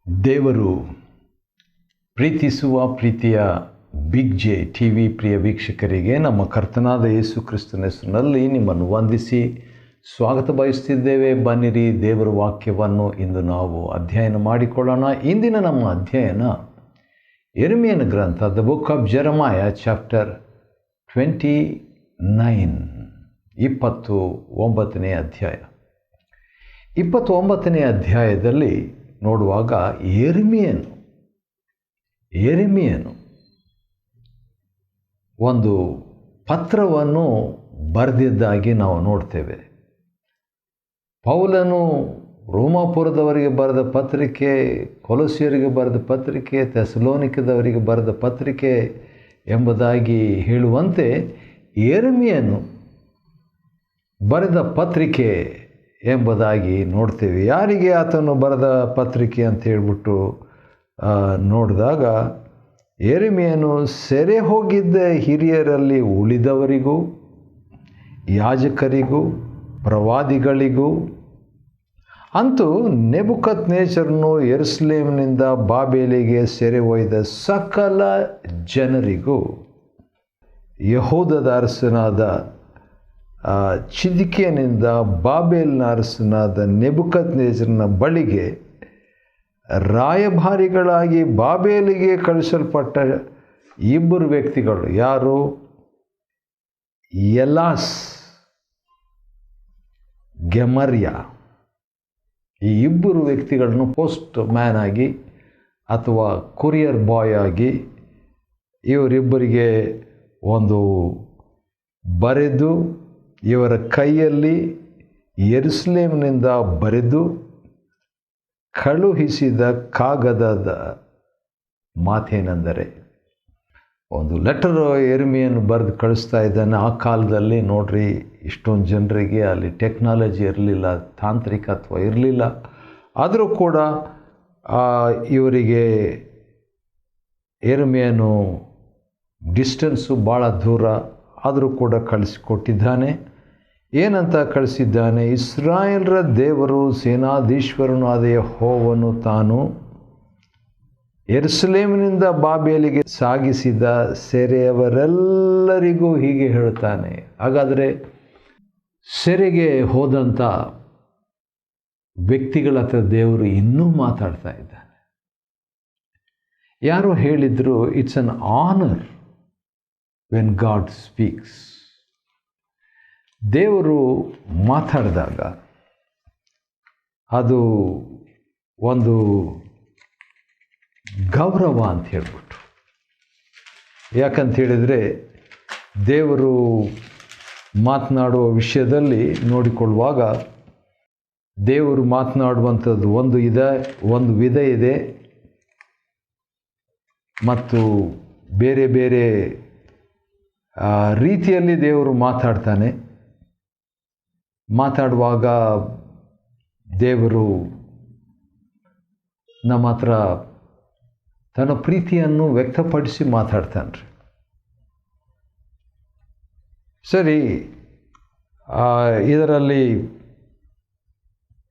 ದೇವರು ಪ್ರೀತಿಸುವ ಪ್ರೀತಿಯ ಬಿಗ್ ಜೆ ಟಿ ವಿ ಪ್ರಿಯ ವೀಕ್ಷಕರಿಗೆ ನಮ್ಮ ಕರ್ತನಾದ ಯೇಸು ಕ್ರಿಸ್ತನ ಹೆಸರಿನಲ್ಲಿ ನಿಮ್ಮನ್ನು ವಂದಿಸಿ ಸ್ವಾಗತ ಬಯಸ್ತಿದ್ದೇವೆ. ಬನ್ನಿರಿ, ದೇವರ ವಾಕ್ಯವನ್ನು ಇಂದು ನಾವು ಅಧ್ಯಯನ ಮಾಡಿಕೊಳ್ಳೋಣ. ಇಂದಿನ ನಮ್ಮ ಅಧ್ಯಯನ ಯೆರೆಮೀಯನ ಗ್ರಂಥ, ದ ಬುಕ್ ಆಫ್ ಜೆರೆಮಾಯ, ಚಾಪ್ಟರ್ 29, 29ನೇ ಅಧ್ಯಾಯ. 29ನೇ ಅಧ್ಯಾಯದಲ್ಲಿ ನೋಡುವಾಗ ಯೆರೆಮೀಯನು ಒಂದು ಪತ್ರವನ್ನು ಬರೆದಿದ್ದಾಗಿ ನಾವು ನೋಡ್ತೇವೆ. ಪೌಲನು ರೋಮಾಪುರದವರಿಗೆ ಬರೆದ ಪತ್ರಿಕೆ, ಕೊಲೊಸ್ಯರಿಗೆ ಬರೆದ ಪತ್ರಿಕೆ, ಥೆಸಲೋನಿಕದವರಿಗೆ ಬರೆದ ಪತ್ರಿಕೆ ಎಂಬುದಾಗಿ ಹೇಳುವಂತೆ ಯೆರೆಮೀಯನು ಬರೆದ ಪತ್ರಿಕೆ ಎಂಬುದಾಗಿ ನೋಡ್ತೇವೆ. ಯಾರಿಗೆ ಆತನು ಬರೆದ ಪತ್ರಿಕೆ ಅಂತ ಹೇಳ್ಬಿಟ್ಟು ನೋಡಿದಾಗ, ಯೆರೆಮೀಯನು ಸೆರೆ ಹೋಗಿದ್ದ ಹಿರಿಯರಲ್ಲಿ ಉಳಿದವರಿಗೂ, ಯಾಜಕರಿಗೂ, ಪ್ರವಾದಿಗಳಿಗೂ, ಅಂತೂ ನೆಬೂಕದ್ನೆಚ್ಚರನು ಯೆರೂಸಲೇಮಿನಿಂದ ಬಾಬೆಲಿಗೆ ಸೆರೆ ಒಯ್ದ ಸಕಲ ಜನರಿಗೂ, ಯೆಹೂದದ ಅರಸನಾದ ಚಿದ್ಕೀಯನಿಂದ ಬಾಬೆಲಿನ ಅರಸನಾದ ನೆಬೂಕದ್ನೆಚ್ಚರನ ಬಳಿಗೆ ರಾಯಭಾರಿಗಳಾಗಿ ಬಾಬೆಲಿಗೆ ಕಳಿಸಲ್ಪಟ್ಟ ಇಬ್ಬರು ವ್ಯಕ್ತಿಗಳು. ಯಾರು? ಎಲಾಸ್, ಗೆಮರ್ಯ. ಈ ಇಬ್ಬರು ವ್ಯಕ್ತಿಗಳನ್ನು ಪೋಸ್ಟ್ ಮ್ಯಾನ್ ಆಗಿ ಅಥವಾ ಕೊರಿಯರ್ ಬಾಯ್ ಆಗಿ ಇವರಿಬ್ಬರಿಗೆ ಒಂದು ಬರೆದು, ಇವರ ಕೈಯಲ್ಲಿ ಯೆರೂಸಲೇಮಿನಿಂದ ಬರೆದು ಕಳುಹಿಸಿದ ಕಾಗದದ ಮಾತೇನೆಂದರೆ, ಒಂದು ಲೆಟರ್ ಯೆರೆಮೀಯನು ಬರೆದು ಕಳಿಸ್ತಾ ಇದ್ದಾನೆ. ಆ ಕಾಲದಲ್ಲಿ ನೋಡ್ರಿ, ಇಷ್ಟೊಂದು ಜನರಿಗೆ ಅಲ್ಲಿ ಟೆಕ್ನಾಲಜಿ ಇರಲಿಲ್ಲ, ತಾಂತ್ರಿಕತ್ವ ಇರಲಿಲ್ಲ. ಆದರೂ ಕೂಡ ಇವರಿಗೆ ಯೆರೆಮೀಯನು ಡಿಸ್ಟೆನ್ಸು ಭಾಳ ದೂರ ಆದರೂ ಕೂಡ ಕಳಿಸಿಕೊಟ್ಟಿದ್ದಾನೆ. ಏನಂತ ಕಳಿಸಿದ್ದಾನೆ? ಇಸ್ರಾಯೇಲರ ದೇವರು, ಸೇನಾಧೀಶ್ವರನು ಆದ ಯೆಹೋವನು ತಾನು ಯೆರೂಸಲೇಮಿನಿಂದ ಬಾಬೆಲಿಗೆ ಸಾಗಿಸಿದ ಸೆರೆಯವರೆಲ್ಲರಿಗೂ ಹೀಗೆ ಹೇಳ್ತಾನೆ. ಹಾಗಾದರೆ ಸೆರೆಗೆ ಹೋದಂಥ ವ್ಯಕ್ತಿಗಳ ಹತ್ರ ದೇವರು ಇನ್ನೂ ಮಾತಾಡ್ತಾ ಇದ್ದಾನೆ. ಯಾರೋ ಹೇಳಿದರು, it's an honour when god speaks. ದೇವರು ಮಾತಾಡಿದಾಗ ಅದು ಒಂದು ಗೌರವ ಅಂತ ಹೇಳ್ಬಿಟ್ಟು. ಯಾಕಂತ ಹೇಳಿದರೆ, ದೇವರು ಮಾತನಾಡುವ ವಿಷಯದಲ್ಲಿ ನೋಡಿಕೊಳ್ಳುವಾಗ ದೇವರು ಮಾತನಾಡುವಂಥದ್ದು ಒಂದು ವಿಧ ಇದೆ, ಮತ್ತು ಬೇರೆ ಬೇರೆ ರೀತಿಯಲ್ಲಿ ದೇವರು ಮಾತಾಡ್ತಾನೆ. ಮಾತಾಡುವಾಗ ದೇವರು ನಮ್ಮ ಹತ್ರ ತನ್ನ ಪ್ರೀತಿಯನ್ನು ವ್ಯಕ್ತಪಡಿಸಿ ಮಾತಾಡ್ತಾನೆ ರೀ. ಸರಿ, ಇದರಲ್ಲಿ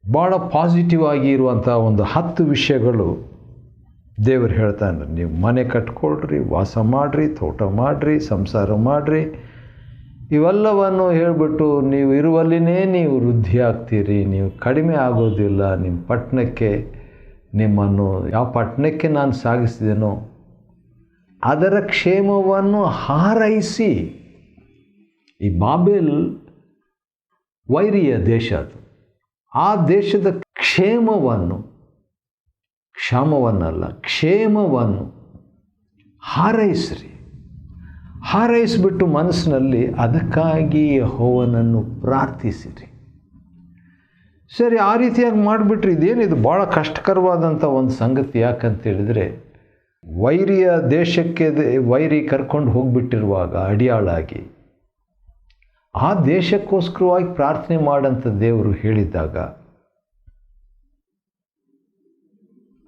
ಭಾಳ ಪಾಸಿಟಿವ್ ಆಗಿ ಇರುವಂಥ ಒಂದು 10 ವಿಷಯಗಳು ದೇವರು ಹೇಳ್ತಾನೆ. ನೀವು ಮನೆ ಕಟ್ಕೊಳ್ರಿ, ವಾಸ ಮಾಡಿರಿ, ತೋಟ ಮಾಡಿರಿ, ಸಂಸಾರ ಮಾಡಿರಿ, ಇವೆಲ್ಲವನ್ನು ಹೇಳಿಬಿಟ್ಟು ನೀವು ಇರುವಲ್ಲಿನೇ ನೀವು ವೃದ್ಧಿ ಆಗ್ತೀರಿ, ನೀವು ಕಡಿಮೆ ಆಗೋದಿಲ್ಲ. ನಿಮ್ಮ ಪಟ್ಟಣಕ್ಕೆ, ನಿಮ್ಮನ್ನು ಯಾವ ಪಟ್ಟಣಕ್ಕೆ ನಾನು ಸಾಗಿಸಿದೆನೋ ಅದರ ಕ್ಷೇಮವನ್ನು ಹಾರೈಸಿ. ಈ ಬಾಬೆಲ್ ವೈರಿಯ ದೇಶ, ಅದು. ಆ ದೇಶದ ಕ್ಷೇಮವನ್ನಲ್ಲ, ಕ್ಷೇಮವನ್ನು ಹಾರೈಸಿಬಿಟ್ಟು ಮನಸ್ಸಿನಲ್ಲಿ ಅದಕ್ಕಾಗಿ ಯೆಹೋವನನ್ನು ಪ್ರಾರ್ಥಿಸಿರಿ. ಸರಿ, ಆ ರೀತಿಯಾಗಿ ಮಾಡಿಬಿಟ್ರೆ ಇದೇನಿದು ಭಾಳ ಕಷ್ಟಕರವಾದಂಥ ಒಂದು ಸಂಗತಿ. ಯಾಕಂತೇಳಿದರೆ, ವೈರಿಯ ದೇಶಕ್ಕೆ ವೈರಿ ಕರ್ಕೊಂಡು ಹೋಗಿಬಿಟ್ಟಿರುವಾಗ ಅಡಿಯಾಳಾಗಿ ಆ ದೇಶಕ್ಕೋಸ್ಕರವಾಗಿ ಪ್ರಾರ್ಥನೆ ಮಾಡಂತ ದೇವರು ಹೇಳಿದ್ದಾಗ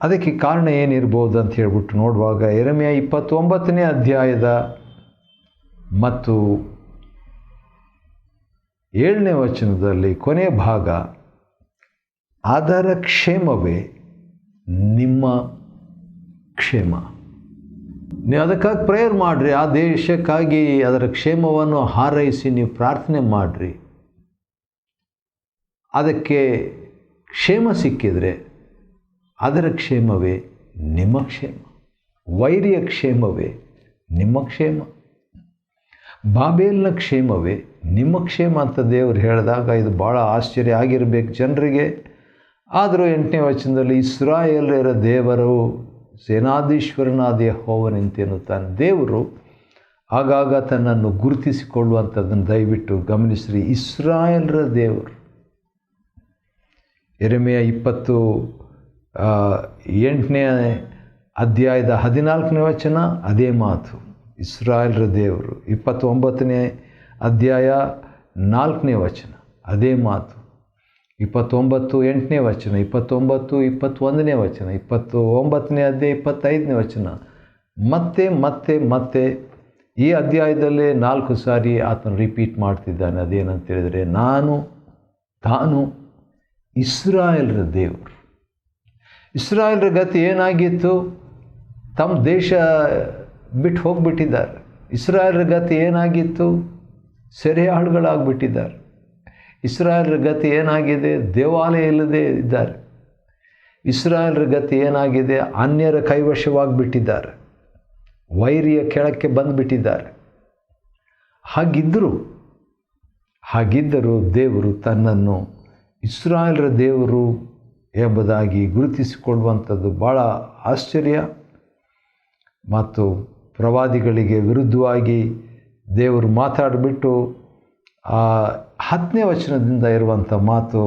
ಅದಕ್ಕೆ ಕಾರಣ ಏನಿರ್ಬೋದು ಅಂತ ಹೇಳ್ಬಿಟ್ಟು ನೋಡುವಾಗ, ಯೆರೆಮೀಯ 29ನೇ ಅಧ್ಯಾಯದ ಮತ್ತು 7ನೇ ವಚನದಲ್ಲಿ ಕೊನೆ ಭಾಗ, ಅದರ ಕ್ಷೇಮವೇ ನಿಮ್ಮ ಕ್ಷೇಮ. ನೀವು ಅದಕ್ಕಾಗಿ ಪ್ರೇಯರ್ ಮಾಡಿರಿ, ಆ ದೇಶಕ್ಕಾಗಿ ಅದರ ಕ್ಷೇಮವನ್ನು ಹಾರೈಸಿ ನೀವು ಪ್ರಾರ್ಥನೆ ಮಾಡಿರಿ. ಅದಕ್ಕೆ ಕ್ಷೇಮ ಸಿಕ್ಕಿದರೆ ಅದರ ಕ್ಷೇಮವೇ ನಿಮ್ಮ ಕ್ಷೇಮ, ವೈರಿಯ ಕ್ಷೇಮವೇ ನಿಮ್ಮ ಕ್ಷೇಮ, ಬಾಬೇಲ್ನ ಕ್ಷೇಮವೇ ನಿಮ್ಮ ಕ್ಷೇಮ ಅಂತ ದೇವರು ಹೇಳಿದಾಗ ಇದು ಭಾಳ ಆಶ್ಚರ್ಯ ಆಗಿರಬೇಕು ಜನರಿಗೆ. ಆದರೂ 8ನೇ ವಚನದಲ್ಲಿ ಇಸ್ರಾಯೇಲ್ಯರ ದೇವರು ಸೇನಾಧೀಶ್ವರನಾದ ಯೆಹೋವನೆಂತೆನ್ನುತ್ತಾನೆ. ದೇವರು ಆಗಾಗ ತನ್ನನ್ನು ಗುರುತಿಸಿಕೊಳ್ಳುವಂಥದ್ದನ್ನು ದಯವಿಟ್ಟು ಗಮನಿಸ್ರಿ. ಇಸ್ರಾಯೇಲ್ಯರ ದೇವರು. ಯೆರೆಮೀಯ 28ನೇ ಅಧ್ಯಾಯದ 14ನೇ ವಚನ ಅದೇ ಮಾತು, ಇಸ್ರಾಯೇಲ್ಯರ ದೇವರು. 29ನೇ ಅಧ್ಯಾಯ 4ನೇ ವಚನ ಅದೇ ಮಾತು, 29 8ನೇ ವಚನ, 29 21ನೇ ವಚನ, 29ನೇ ಅಧ್ಯಾಯ 25ನೇ ವಚನ, ಮತ್ತೆ ಮತ್ತೆ ಮತ್ತೆ ಈ ಅಧ್ಯಾಯದಲ್ಲೇ 4 ಸಾರಿ ಆತನು ರಿಪೀಟ್ ಮಾಡ್ತಿದ್ದಾನೆ. ಅದೇನಂತ ಹೇಳಿದರೆ, ತಾನು ಇಸ್ರಾಯೇಲ್ಯರ ದೇವರು. ಇಸ್ರಾಯೇಲ್ಯರ ಗತಿ ಏನಾಗಿತ್ತು? ತಮ್ಮ ದೇಶ ಬಿಟ್ಟು ಹೋಗಿಬಿಟ್ಟಿದ್ದಾರೆ. ಇಸ್ರಾಯೇಲ್ಯರ ಗತಿ ಏನಾಗಿತ್ತು? ಸೆರೆಯಾಳುಗಳಾಗ್ಬಿಟ್ಟಿದ್ದಾರೆ. ಇಸ್ರಾಯೇಲ್ಯರ ಗತಿ ಏನಾಗಿದೆ? ದೇವಾಲಯ ಇಲ್ಲದೆ ಇದ್ದಾರೆ. ಇಸ್ರಾಯೇಲ್ಯರ ಗತಿ ಏನಾಗಿದೆ? ಅನ್ಯರ ಕೈವಶವಾಗಿಬಿಟ್ಟಿದ್ದಾರೆ, ವೈರಿಯ ಕೆಳಕ್ಕೆ ಬಂದುಬಿಟ್ಟಿದ್ದಾರೆ. ಹಾಗಿದ್ದರೂ ದೇವರು ತನ್ನನ್ನು ಇಸ್ರಾಯೇಲ್ಯರ ದೇವರು ಎಂಬುದಾಗಿ ಗುರುತಿಸಿಕೊಳ್ಳುವಂಥದ್ದು ಭಾಳ ಆಶ್ಚರ್ಯ. ಮತ್ತು ಪ್ರವಾದಿಗಳಿಗೆ ವಿರುದ್ಧವಾಗಿ ದೇವರು ಮಾತಾಡಿಬಿಟ್ಟು 10ನೇ ವಚನದಿಂದ ಇರುವಂಥ ಮಾತು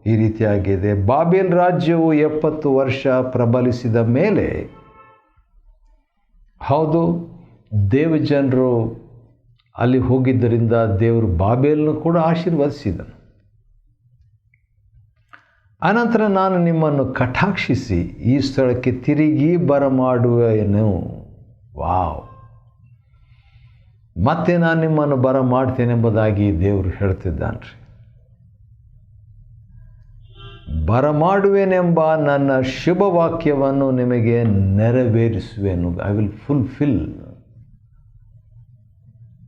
ಈ ರೀತಿಯಾಗಿದೆ. ಬಾಬೇಲ್ ರಾಜ್ಯವು 70 ವರ್ಷ ಪ್ರಬಲಿಸಿದ ಮೇಲೆ, ಹೌದು, ದೇವಜನರು ಅಲ್ಲಿ ಹೋಗಿದ್ದರಿಂದ ದೇವರು ಬಾಬೇಲನ್ನು ಕೂಡ ಆಶೀರ್ವದಿಸಿದನು. ಅನಂತರ ನಾನು ನಿಮ್ಮನ್ನು ಕಟಾಕ್ಷಿಸಿ ಈ ಸ್ಥಳಕ್ಕೆ ತಿರುಗಿ ಬರಮಾಡುವೆನು. ವಾವ್! ಮತ್ತೆ ನಾನು ನಿಮ್ಮನ್ನು ಬರಮಾಡ್ತೇನೆಂಬುದಾಗಿ ದೇವರು ಹೇಳ್ತಿದ್ದಾನೆ ರೀ. ಬರಮಾಡುವೆನೆಂಬ ನನ್ನ ಶುಭ ವಾಕ್ಯವನ್ನು ನಿಮಗೆ ನೆರವೇರಿಸುವೆನು. I will fulfil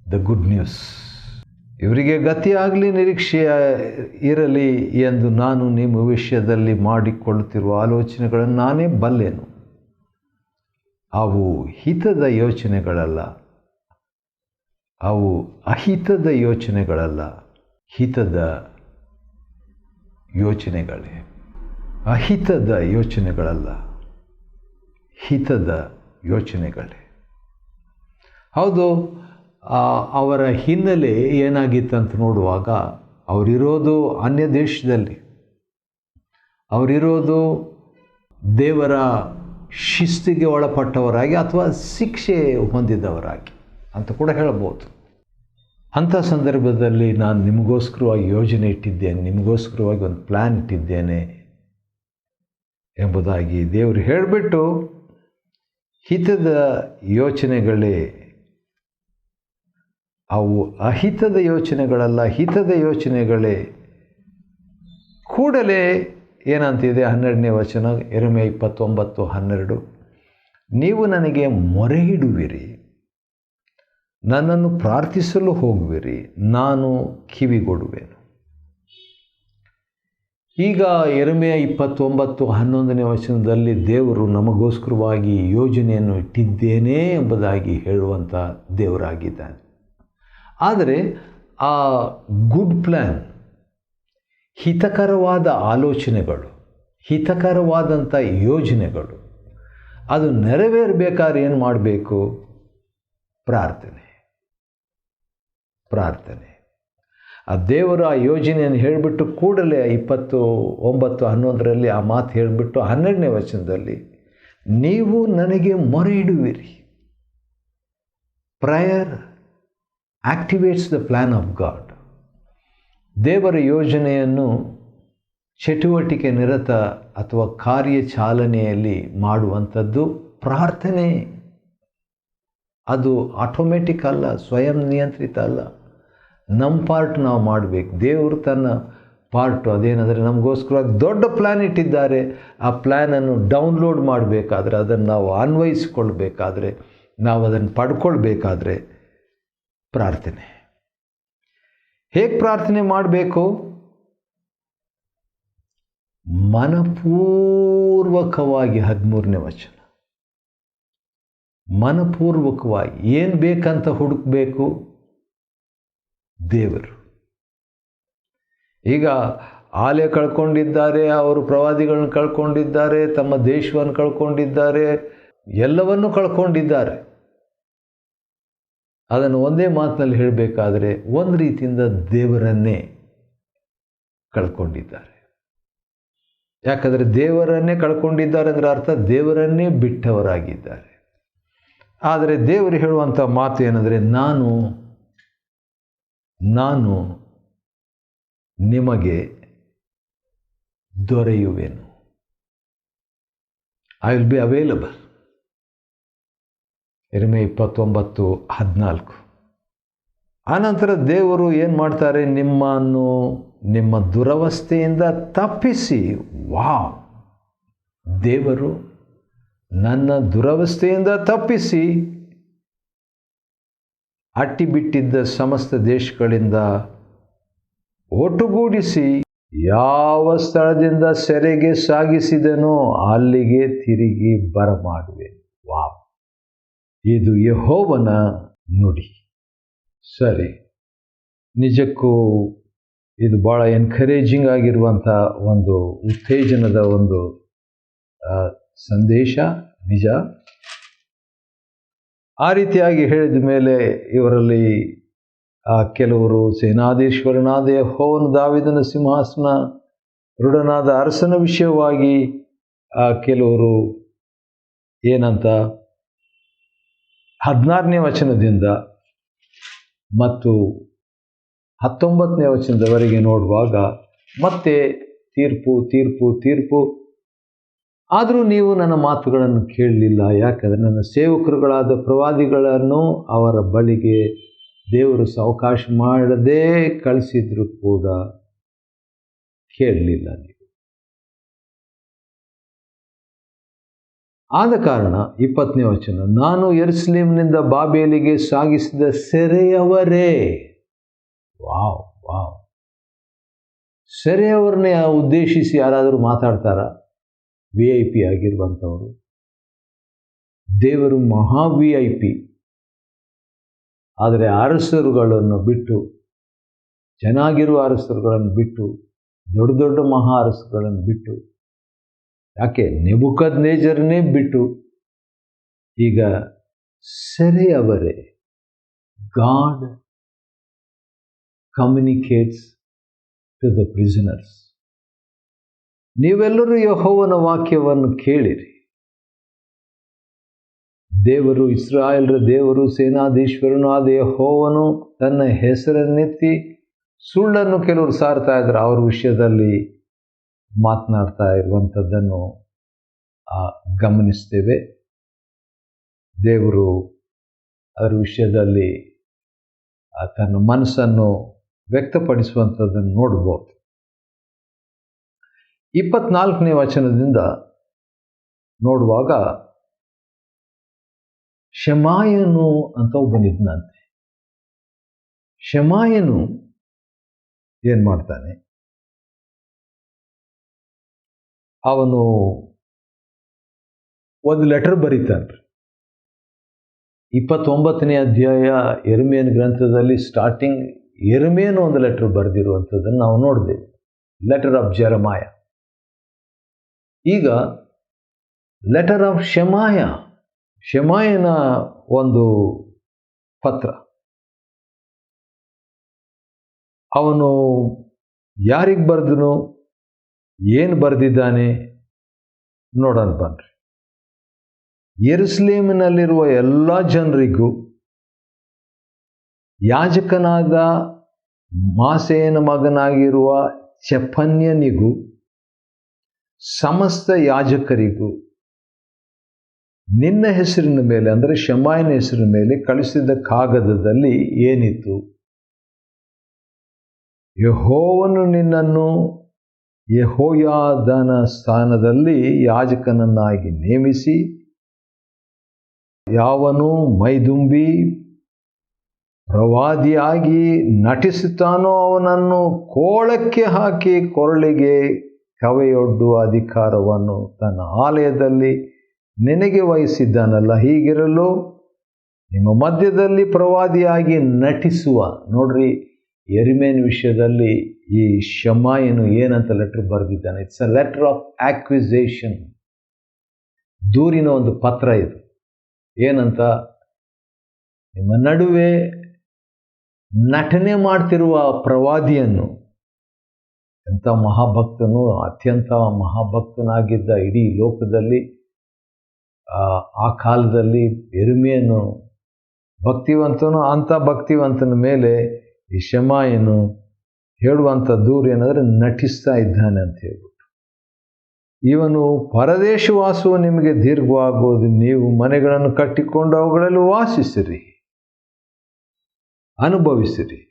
the good news. ಇವರಿಗೆ ಗತಿಯಾಗಲಿ, ನಿರೀಕ್ಷೆ ಇರಲಿ ಎಂದು ನಾನು ನಿಮ್ಮ ವಿಷಯದಲ್ಲಿ ಮಾಡಿಕೊಳ್ಳುತ್ತಿರುವ ಆಲೋಚನೆಗಳನ್ನು ನಾನೇ ಬಲ್ಲೆನು. ಅವು ಹಿತದ ಯೋಚನೆಗಳಲ್ಲ, ಅವು ಅಹಿತದ ಯೋಚನೆಗಳಲ್ಲ, ಹಿತದ ಯೋಚನೆಗಳೇ. ಅಹಿತದ ಯೋಚನೆಗಳಲ್ಲ, ಹಿತದ ಯೋಚನೆಗಳೇ. ಹೌದು, ಅವರ ಹಿನ್ನೆಲೆ ಏನಾಗಿತ್ತಂತ ನೋಡುವಾಗ, ಅವರಿರೋದು ಅನ್ಯ ದೇಶದಲ್ಲಿ, ಅವರಿರೋದು ದೇವರ ಶಿಸ್ತಿಗೆ ಒಳಪಟ್ಟವರಾಗಿ ಅಥವಾ ಶಿಕ್ಷೆ ಹೊಂದಿದವರಾಗಿ ಅಂತ ಕೂಡ ಹೇಳ್ಬೋದು. ಅಂಥ ಸಂದರ್ಭದಲ್ಲಿ ನಾನು ನಿಮಗೋಸ್ಕರವಾಗಿ ಯೋಜನೆ ಇಟ್ಟಿದ್ದೇನೆ, ನಿಮಗೋಸ್ಕರವಾಗಿ ಒಂದು ಪ್ಲ್ಯಾನ್ ಇಟ್ಟಿದ್ದೇನೆ ಎಂಬುದಾಗಿ ದೇವರು ಹೇಳಿಬಿಟ್ಟು, ಹಿತದ ಯೋಚನೆಗಳೇ ಅವು ಅಹಿತದ ಯೋಚನೆಗಳಲ್ಲ, ಹಿತದ ಯೋಚನೆಗಳೇ. ಕೂಡಲೇ ಏನಂತಿದೆ 12ನೇ ವಚನ, ಯೆರೆಮೀಯ 29:12, ನೀವು ನನಗೆ ಮೊರೆ ಇಡುವಿರಿ, ನನ್ನನ್ನು ಪ್ರಾರ್ಥಿಸಲು ಹೋಗುವಿರಿ, ನಾನು ಕಿವಿಗೊಡುವೆನು. ಈಗ ಯೆರೆಮೀಯ 29:11ನೇ ವಚನದಲ್ಲಿ ದೇವರು ನಮಗೋಸ್ಕರವಾಗಿ ಯೋಜನೆಯನ್ನು ಇಟ್ಟಿದ್ದೇನೆ ಎಂಬುದಾಗಿ ಹೇಳುವಂಥ ದೇವರಾಗಿದ್ದಾನೆ. ಆದರೆ ಆ ಗುಡ್ ಪ್ಲ್ಯಾನ್, ಹಿತಕರವಾದ ಆಲೋಚನೆಗಳು, ಹಿತಕರವಾದಂಥ ಯೋಜನೆಗಳು, ಅದು ನೆರವೇರಬೇಕಾದ್ರೆ ಏನು ಮಾಡಬೇಕು? ಪ್ರಾರ್ಥನೆ. ಆ ದೇವರ ಆ ಯೋಜನೆಯನ್ನು ಹೇಳಿಬಿಟ್ಟು ಕೂಡಲೇ 29:11ರಲ್ಲಿ ಆ ಮಾತು ಹೇಳಿಬಿಟ್ಟು 12ನೇ ವಚನದಲ್ಲಿ ನೀವು ನನಗೆ ಮೊರೆ ಇಡುವಿರಿ. Prayer activates the plan of God. ದೇವರ ಯೋಜನೆಯನ್ನು ಚಟುವಟಿಕೆ ನಿರತ ಅಥವಾ ಕಾರ್ಯಚಾಲನೆಯಲ್ಲಿ ಮಾಡುವಂಥದ್ದು ಪ್ರಾರ್ಥನೆ. ಅದು ಆಟೋಮೆಟಿಕ್ ಅಲ್ಲ, ಸ್ವಯಂ ನಿಯಂತ್ರಿತ ಅಲ್ಲ. ನಮ್ಮ ಪಾರ್ಟ್ ನಾವು ಮಾಡಬೇಕು. ದೇವರು ತನ್ನ ಪಾರ್ಟು. ಅದೇನೆಂದರೆ ನಮಗೋಸ್ಕರ ದೊಡ್ಡ ಪ್ಲ್ಯಾನ್ ಇಟ್ಟಿದ್ದಾರೆ. ಆ ಪ್ಲ್ಯಾನನ್ನು ಡೌನ್ಲೋಡ್ ಮಾಡಬೇಕಾದ್ರೆ, ಅದನ್ನು ನಾವು ಅನ್ವಯಿಸಿಕೊಳ್ಬೇಕಾದ್ರೆ, ನಾವು ಅದನ್ನು ಪಡ್ಕೊಳ್ಬೇಕಾದ್ರೆ ಪ್ರಾರ್ಥನೆ. ಹೇಗೆ ಪ್ರಾರ್ಥನೆ ಮಾಡಬೇಕು? ಮನಪೂರ್ವಕವಾಗಿ. 13ನೇ ವಚನ, ಮನಪೂರ್ವಕವಾಗಿ. ಏನು ಬೇಕಂತ ಹುಡುಕಬೇಕು? ದೇವರು. ಈಗ ಆಲಯ ಕಳ್ಕೊಂಡಿದ್ದಾರೆ, ಅವರು ಪ್ರವಾದಿಗಳನ್ನು ಕಳ್ಕೊಂಡಿದ್ದಾರೆ, ತಮ್ಮ ದೇಶವನ್ನು ಕಳ್ಕೊಂಡಿದ್ದಾರೆ, ಎಲ್ಲವನ್ನೂ ಕಳ್ಕೊಂಡಿದ್ದಾರೆ. ಅದನ್ನು ಒಂದೇ ಮಾತಿನಲ್ಲಿ ಹೇಳಬೇಕಾದ್ರೆ ಒಂದು ರೀತಿಯಿಂದ ದೇವರನ್ನೇ ಕಳ್ಕೊಂಡಿದ್ದಾರೆ. ಯಾಕಂದರೆ ದೇವರನ್ನೇ ಕಳ್ಕೊಂಡಿದ್ದಾರೆ ಅಂದರೆ ಅರ್ಥ ದೇವರನ್ನೇ ಬಿಟ್ಟವರಾಗಿದ್ದಾರೆ. ಆದರೆ ದೇವರು ಹೇಳುವಂಥ ಮಾತು ಏನಂದರೆ, ನಾನು ನಿಮಗೆ ದೊರೆಯುವೆನು. I will be available. ಯೆರೆಮೀಯ 29:14. ಆನಂತರ ದೇವರು ಏನು ಮಾಡ್ತಾರೆ? ನಿಮ್ಮನ್ನು ನಿಮ್ಮ ದುರವಸ್ಥೆಯಿಂದ ತಪ್ಪಿಸಿ. ವಾವ್! ದೇವರು ನನ್ನ ದುರವಸ್ಥೆಯಿಂದ ತಪ್ಪಿಸಿ ಅಟ್ಟಿಬಿಟ್ಟಿದ್ದ ಸಮಸ್ತ ದೇಶಗಳಿಂದ ಒಟ್ಟುಗೂಡಿಸಿ ಯಾವ ಸ್ಥಳದಿಂದ ಸೆರೆಗೆ ಸಾಗಿಸಿದನೋ ಅಲ್ಲಿಗೆ ತಿರುಗಿ ಬರಮಾಡುವೆ. ವಾವ್! ಇದು ಯೆಹೋವನ ನುಡಿ. ಸರಿ, ನಿಜಕ್ಕೂ ಇದು ಭಾಳ ಎನ್ಕರೇಜಿಂಗ್ ಆಗಿರುವಂಥ ಒಂದು ಉತ್ತೇಜನದ ಒಂದು ಸಂದೇಶ. ನಿಜ. ಆ ರೀತಿಯಾಗಿ ಹೇಳಿದ ಮೇಲೆ ಇವರಲ್ಲಿ ಕೆಲವರು ಸೇನಾಧೀಶ್ವರನಾದ ಯೆಹೋವನು ದಾವೀದನ ಸಿಂಹಾಸನ ರೂಢನಾದ ಅರಸನ ವಿಷಯವಾಗಿ ಕೆಲವರು ಏನಂತ 16ನೇ ವಚನದಿಂದ ಮತ್ತು 19ನೇ ವಚನದವರೆಗೆ ನೋಡುವಾಗ ಮತ್ತೆ ತೀರ್ಪು. ಆದರೂ ನೀವು ನನ್ನ ಮಾತುಗಳನ್ನು ಕೇಳಲಿಲ್ಲ. ಯಾಕಂದರೆ ನನ್ನ ಸೇವಕರುಗಳಾದ ಪ್ರವಾದಿಗಳನ್ನು ಅವರ ಬಳಿಗೆ ದೇವರು ಅವಕಾಶ ಮಾಡದೇ ಕಳಿಸಿದ್ರು ಕೂಡ ಕೇಳಲಿಲ್ಲ ನೀವು. ಆದ ಕಾರಣ 20ನೇ ವಚನ, ನಾನು ಯೆರೂಸಲೇಮಿನಿಂದ ಬಾಬೆಲಿಗೆ ಸಾಗಿಸಿದ ಸೆರೆಯವರೇ. ವಾವ್! ಸೆರೆಯವರನ್ನೇ ಉದ್ದೇಶಿಸಿ ಯಾರಾದರೂ ಮಾತಾಡ್ತಾರಾ? VIP ಆಗಿರುವಂಥವರು. ದೇವರು ಮಹಾ VIP. ಆದರೆ ಅರಸರುಗಳನ್ನು ಬಿಟ್ಟು, ಚೆನ್ನಾಗಿರುವ ಅರಸರುಗಳನ್ನು ಬಿಟ್ಟು, ದೊಡ್ಡ ಮಹಾ ಅರಸರುಗಳನ್ನು ಬಿಟ್ಟು, ಯಾಕೆ ನೆಬೂಕದ್ನೆಚ್ಚರನೇ ಬಿಟ್ಟು ಈಗ ಸೆರೆಯವರೇ. God communicates to the prisoners. ನೀವೆಲ್ಲರೂ ಯೆಹೋವನ ವಾಕ್ಯವನ್ನು ಕೇಳಿರಿ. ದೇವರು, ಇಸ್ರಾಯೇಲರ ದೇವರು, ಸೇನಾಧೀಶ್ವರನು ಆದ ಯೆಹೋವನು ತನ್ನ ಹೆಸರನ್ನೆತ್ತಿ ಸುಳ್ಳನ್ನು ಕೆಲವರು ಸಾರ್ತಾ ಇದ್ದಾರೆ. ಅವ್ರ ವಿಷಯದಲ್ಲಿ ಮಾತನಾಡ್ತಾ ಇರುವಂಥದ್ದನ್ನು ಗಮನಿಸ್ತೇವೆ. ದೇವರು ಅದರ ವಿಷಯದಲ್ಲಿ ತನ್ನ ಮನಸ್ಸನ್ನು ವ್ಯಕ್ತಪಡಿಸುವಂಥದ್ದನ್ನು ನೋಡ್ಬೋದು. 24ನೇ ವಚನದಿಂದ ನೋಡುವಾಗ ಶಮಾಯನು ಅಂತ ಒಬ್ಬನಿದ್ನಂತೆ. ಶಮಾಯನು ಏನು ಮಾಡ್ತಾನೆ? ಅವನು ಒಂದು ಲೆಟರ್ ಬರೀತಾನೆ. 29ನೇ ಅಧ್ಯಾಯ ಯೆರೆಮೀಯನ ಗ್ರಂಥದಲ್ಲಿ ಸ್ಟಾರ್ಟಿಂಗ್ ಯೆರೆಮೀಯನು ಒಂದು ಲೆಟರ್ ಬರೆದಿರುವಂಥದ್ದನ್ನು ನಾವು ನೋಡಿದೆವು. Letter of Jeremiah. ಈಗ ಲೆಟರ್ ಆಫ್ ಶಮಾಯನ ಒಂದು ಪತ್ರ. ಅವನು ಯಾರಿಗೆ ಬರೆದನು, ಏನು ಬರೆದಿದ್ದಾನೆ ನೋಡೋಣ ಬನ್ರಿ. ಯೆರೂಸಲೇಮಿನಲ್ಲಿರುವ ಎಲ್ಲ ಜನರಿಗೂ, ಯಾಜಕನಾದ ಮಾಸೇಯನ ಮಗನಾಗಿರುವ ಚೆಫನ್ಯನಿಗೂ, ಸಮಸ್ತ ಯಾಜಕರಿಗೂ ನಿನ್ನ ಹೆಸರಿನ ಮೇಲೆ, ಅಂದರೆ ಶಮಾಯನ ಹೆಸರಿನ ಮೇಲೆ ಕಳಿಸಿದ ಕಾಗದದಲ್ಲಿ ಏನಿತ್ತು? ಯೆಹೋವನು ನಿನ್ನನ್ನು ಯೆಹೋಯಾದನ ಸ್ಥಾನದಲ್ಲಿ ಯಾಜಕನನ್ನಾಗಿ ನೇಮಿಸಿ, ಯಾವನು ಮೈದುಂಬಿ ಪ್ರವಾದಿಯಾಗಿ ನಟಿಸುತ್ತಾನೋ ಅವನನ್ನು ಕೋಳಕ್ಕೆ ಹಾಕಿ ಕೊರಳಿಗೆ ಕವೆಯೊಡ್ಡುವ ಅಧಿಕಾರವನ್ನು ತನ್ನ ಆಲಯದಲ್ಲಿ ನಿನಗೆ ವಹಿಸಿದ್ದಾನಲ್ಲ. ಹೀಗಿರಲು ನಿಮ್ಮ ಮಧ್ಯದಲ್ಲಿ ಪ್ರವಾದಿಯಾಗಿ ನಟಿಸುವ. ನೋಡ್ರಿ, ಯೆರೆಮೀಯನ ವಿಷಯದಲ್ಲಿ ಈ ಶಮಾಯನು ಏನಂತ ಲೆಟರ್ ಬರೆದಿದ್ದಾನೆ. It's a letter of accusation. ದೂರಿನ ಒಂದು ಪತ್ರ ಇದು. ಏನಂತ? ನಿಮ್ಮ ನಡುವೆ ನಟನೆ ಮಾಡ್ತಿರುವ ಪ್ರವಾದಿಯನ್ನು, ಎಂಥ ಮಹಾಭಕ್ತನು, ಅತ್ಯಂತ ಮಹಾಭಕ್ತನಾಗಿದ್ದ ಇಡೀ ಲೋಕದಲ್ಲಿ ಆ ಕಾಲದಲ್ಲಿ ಯೆರೆಮೀಯನು ಭಕ್ತಿವಂತನು. ಅಂಥ ಭಕ್ತಿವಂತನ ಮೇಲೆ ಈ ಶಮಾಯನು ಹೇಳುವಂಥ ದೂರು ಏನಂದರೆ ನಟಿಸ್ತಾ ಇದ್ದಾನೆ ಅಂತ ಹೇಳ್ಬಿಟ್ಟು. ಇವನು ಪರದೇಶವಾಸವು ನಿಮಗೆ ದೀರ್ಘವಾಗುವುದು, ನೀವು ಮನೆಗಳನ್ನು ಕಟ್ಟಿಕೊಂಡು ಅವುಗಳಲ್ಲಿ ವಾಸಿಸಿರಿ, ಅನುಭವಿಸಿರಿ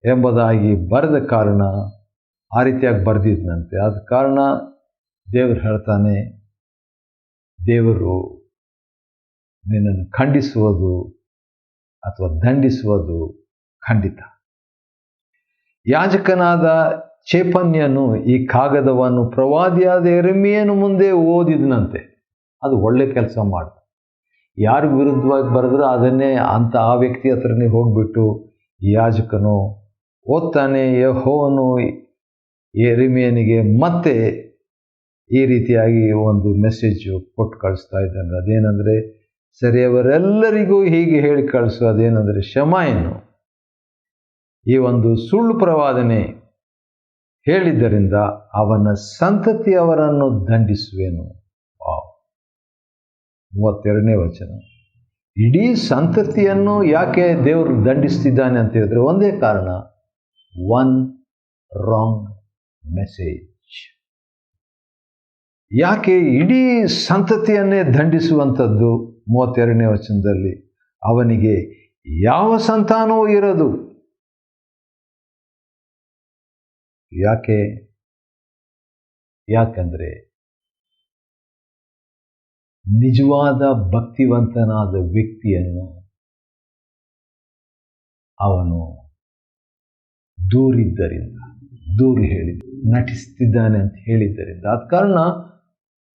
ಎಂಬುದಾಗಿ ಬರೆದ ಕಾರಣ ಆ ರೀತಿಯಾಗಿ ಬರೆದಿದ್ದಂತೆ. ಆದ ಕಾರಣ ದೇವರು ಹೇಳ್ತಾನೆ, ದೇವರು ನಿನ್ನನ್ನು ಖಂಡಿಸುವುದು ಅಥವಾ ದಂಡಿಸುವುದು ಖಂಡಿತ. ಯಾಜಕನಾದ ಚೇಫನ್ಯನು ಈ ಕಾಗದವನ್ನು ಪ್ರವಾದಿಯಾದ ಯೆರೆಮೀಯನ ಮುಂದೆ ಓದಿದನಂತೆ. ಅದು ಒಳ್ಳೆ ಕೆಲಸ ಮಾಡ್ದ. ಯಾರು ವಿರುದ್ಧವಾಗಿ ಬರೆದ್ರು ಅದನ್ನೇ ಆ ವ್ಯಕ್ತಿ ಹತ್ರನೇ ಹೋಗ್ಬಿಟ್ಟು ಯಾಜಕನು ಓದ್ತಾನೆ. ಯೆಹೋವನು ಯೆರೆಮೀಯನಿಗೆ ಮತ್ತೆ ಈ ರೀತಿಯಾಗಿ ಒಂದು ಮೆಸೇಜು ಕೊಟ್ಟು ಕಳಿಸ್ತಾ ಇದ್ದಾನೆ. ಅದೇನೆಂದರೆ, ಸರಿ, ಅವರೆಲ್ಲರಿಗೂ ಹೀಗೆ ಹೇಳಿ ಕಳಿಸು. ಅದೇನೆಂದರೆ, ಶಮಾಯನು ಈ ಒಂದು ಸುಳ್ಳು ಪ್ರವಾದನೆ ಹೇಳಿದ್ದರಿಂದ ಅವನ ಸಂತತಿಯವರನ್ನು ದಂಡಿಸುವೆನು. 32ನೇ ವಚನ. ಇಡೀ ಸಂತತಿಯನ್ನು ಯಾಕೆ ದೇವರು ದಂಡಿಸ್ತಿದ್ದಾನೆ ಅಂತ ಹೇಳಿದ್ರೆ ಒಂದೇ ಕಾರಣ, ಒನ್ ರಾಂಗ್ ಮೆಸೇಜ್. ಯಾಕೆ ಇಡೀ ಸಂತತಿಯನ್ನೇ ದಂಡಿಸುವಂಥದ್ದು? 32ನೇ ವಚನದಲ್ಲಿ, ಅವನಿಗೆ ಯಾವ ಸಂತಾನವೂ ಇರದು. ಯಾಕಂದರೆ ನಿಜವಾದ ಭಕ್ತಿವಂತನಾದ ವ್ಯಕ್ತಿಯನ್ನು ಅವನು ದೂರು ಹೇಳಿ ನಟಿಸ್ತಿದ್ದಾನೆ ಅಂತ ಹೇಳಿದ್ದರಿಂದ. ಆದ ಕಾರಣ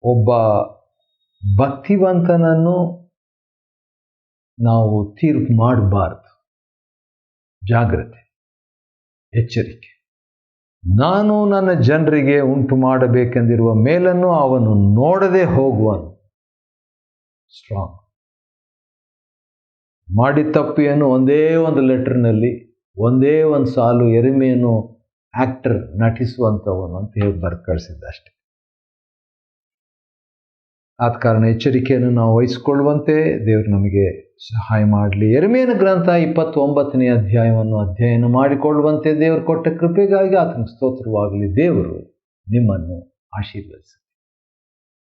ಒಬ್ಬ ಭಕ್ತಿವಂತನನ್ನು ನಾವು ತೀರ್ಪು ಮಾಡಬಾರ್ದು. ಜಾಗ್ರತೆ, ಎಚ್ಚರಿಕೆ. ನಾನು ನನ್ನ ಜನರಿಗೆ ಉಂಟು ಮಾಡಬೇಕೆಂದಿರುವ ಮೇಲನ್ನು ಅವನು ನೋಡದೆ ಹೋಗುವನು. ಸ್ಟ್ರಾಂಗ್. ಮಾಡಿದ ತಪ್ಪಿಯನ್ನು ಒಂದೇ ಒಂದು ಲೆಟರ್ನಲ್ಲಿ, ಒಂದೇ ಒಂದು ಸಾಲು ಯೆರೆಮೀಯನು ಆಕ್ಟರ್, ನಟಿಸುವಂಥವನು ಅಂತ ಹೇಳಿ ಬರೆದು ಕಳಿಸಿದ್ದ ಅಷ್ಟೆ. ಆದ ಕಾರಣ ಎಚ್ಚರಿಕೆಯನ್ನು ನಾವು ವಹಿಸಿಕೊಳ್ಳುವಂತೆ ದೇವರು ನಮಗೆ ಸಹಾಯ ಮಾಡಲಿ. ಯೆರೆಮೀಯನ ಗ್ರಂಥ 29ನೇ ಅಧ್ಯಾಯವನ್ನು ಅಧ್ಯಯನ ಮಾಡಿಕೊಳ್ಳುವಂತೆ ದೇವರು ಕೊಟ್ಟ ಕೃಪೆಗಾಗಿ ಆತನಿಗೆ ಸ್ತೋತ್ರವಾಗಲಿ. ದೇವರು ನಿಮ್ಮನ್ನು ಆಶೀರ್ವದಿಸಲಿ.